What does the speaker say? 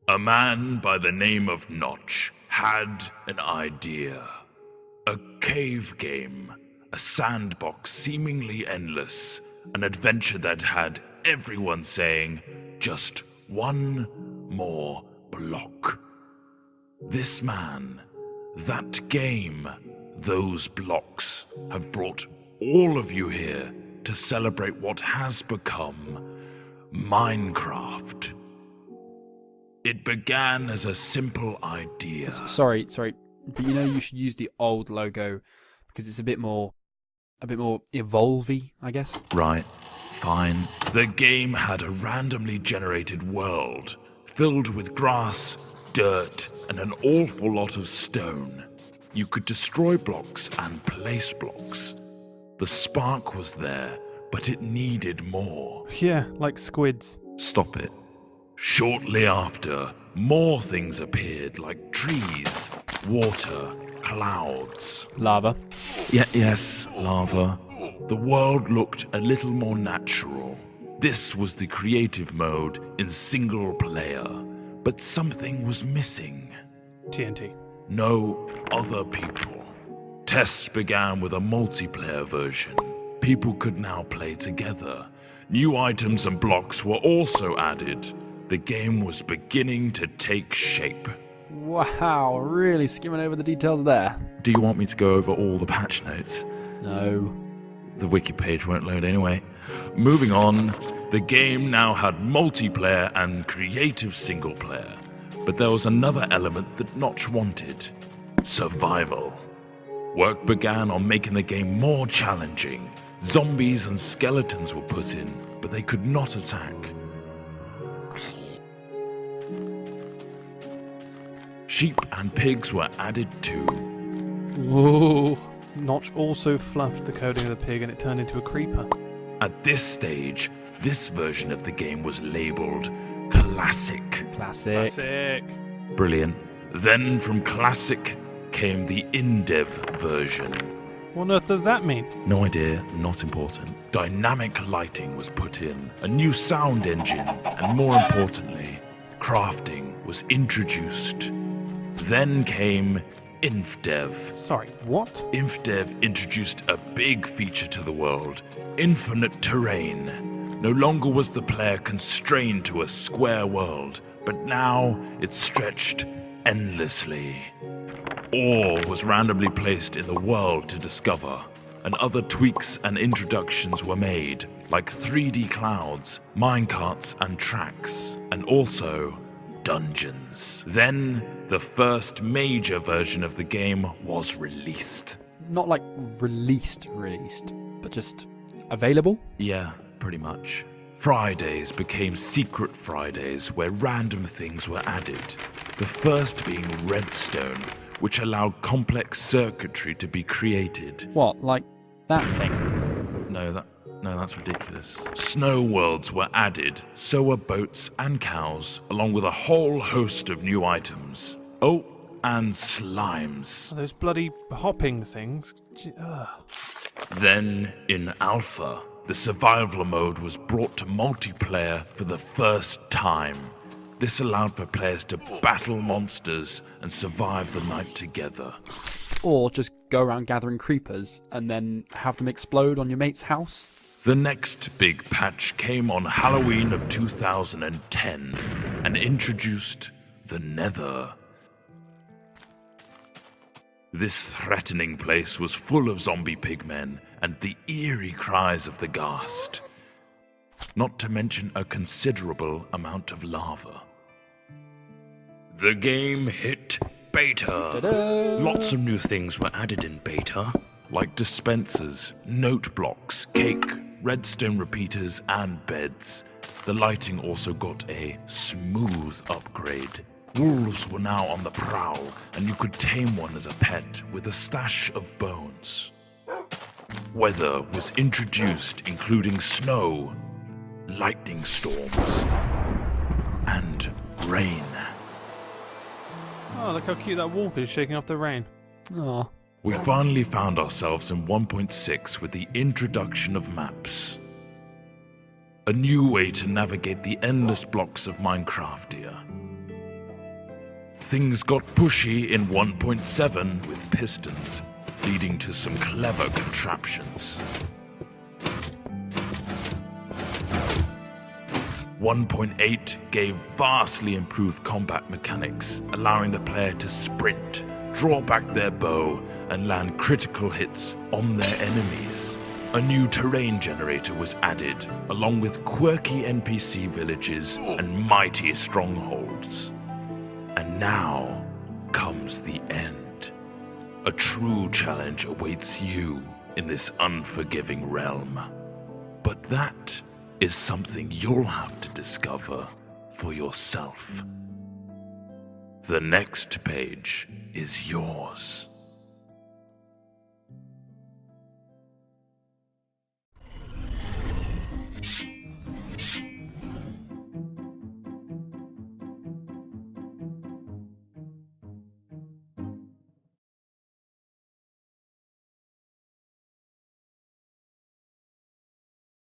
A man by the name of Notch had an idea. A cave game, a sandbox seemingly endless, an adventure that had everyone saying, just one more block. This man, that game, those blocks have brought all of you here to celebrate what has become Minecraft. It began as a simple idea. Sorry, but you should use the old logo because it's a bit more evolvey, I guess. Right, fine. The game had a randomly generated world filled with grass, dirt, and an awful lot of stone. You could destroy blocks and place blocks. The spark was there, but it needed more. Yeah, like squids. Stop it. Shortly after, more things appeared like trees, water, clouds. Lava. Yes, lava. The world looked a little more natural. This was the creative mode in single player, but something was missing. TNT. No other people. Tests began with a multiplayer version. People could now play together. New items and blocks were also added. The game was beginning to take shape. Wow, really skimming over the details there. Do you want me to go over all the patch notes? No. The wiki page won't load anyway. Moving on, the game now had multiplayer and creative single player. But there was another element that Notch wanted. Survival. Work began on making the game more challenging. Zombies and skeletons were put in, but they could not attack. Sheep and pigs were added too. Whoa. Notch also fluffed the coding of the pig and it turned into a creeper. At this stage, this version of the game was labeled Classic. Classic. Brilliant. Then from Classic came the in-dev version. What on earth does that mean? No idea, not important. Dynamic lighting was put in, a new sound engine, and more importantly, crafting was introduced. Then came InfDev. Sorry, what? InfDev introduced a big feature to the world, infinite terrain. No longer was the player constrained to a square world, but now it stretched endlessly. Ore was randomly placed in the world to discover, and other tweaks and introductions were made, like 3D clouds, minecarts and tracks, and also dungeons. Then, the first major version of the game was released. Not like released, but just available? Yeah, pretty much. Fridays became Secret Fridays, where random things were added. The first being Redstone, which allowed complex circuitry to be created. What, like that thing? No, that's ridiculous. Snow worlds were added, so were boats and cows, along with a whole host of new items. Oh, and slimes. Those bloody hopping things. Then, in Alpha, the survival mode was brought to multiplayer for the first time. This allowed for players to battle monsters and survive the night together. Or just go around gathering creepers and then have them explode on your mate's house? The next big patch came on Halloween of 2010 and introduced the Nether. This threatening place was full of zombie pigmen and the eerie cries of the ghast. Not to mention a considerable amount of lava. The game hit beta. Ta-da! Lots of new things were added in beta, like dispensers, note blocks, cake, redstone repeaters, and beds. The lighting also got a smooth upgrade. Wolves were now on the prowl, and you could tame one as a pet with a stash of bones. Weather was introduced, including snow, lightning storms, and rain. Oh, look how cute that wolf is shaking off the rain. Aw. We finally found ourselves in 1.6 with the introduction of maps. A new way to navigate the endless blocks of Minecraftia. Things got pushy in 1.7 with pistons, leading to some clever contraptions. 1.8 gave vastly improved combat mechanics, allowing the player to sprint, draw back their bow, and land critical hits on their enemies. A new terrain generator was added, along with quirky NPC villages and mighty strongholds. And now comes the end. A true challenge awaits you in this unforgiving realm. But that is something you'll have to discover for yourself. The next page is yours.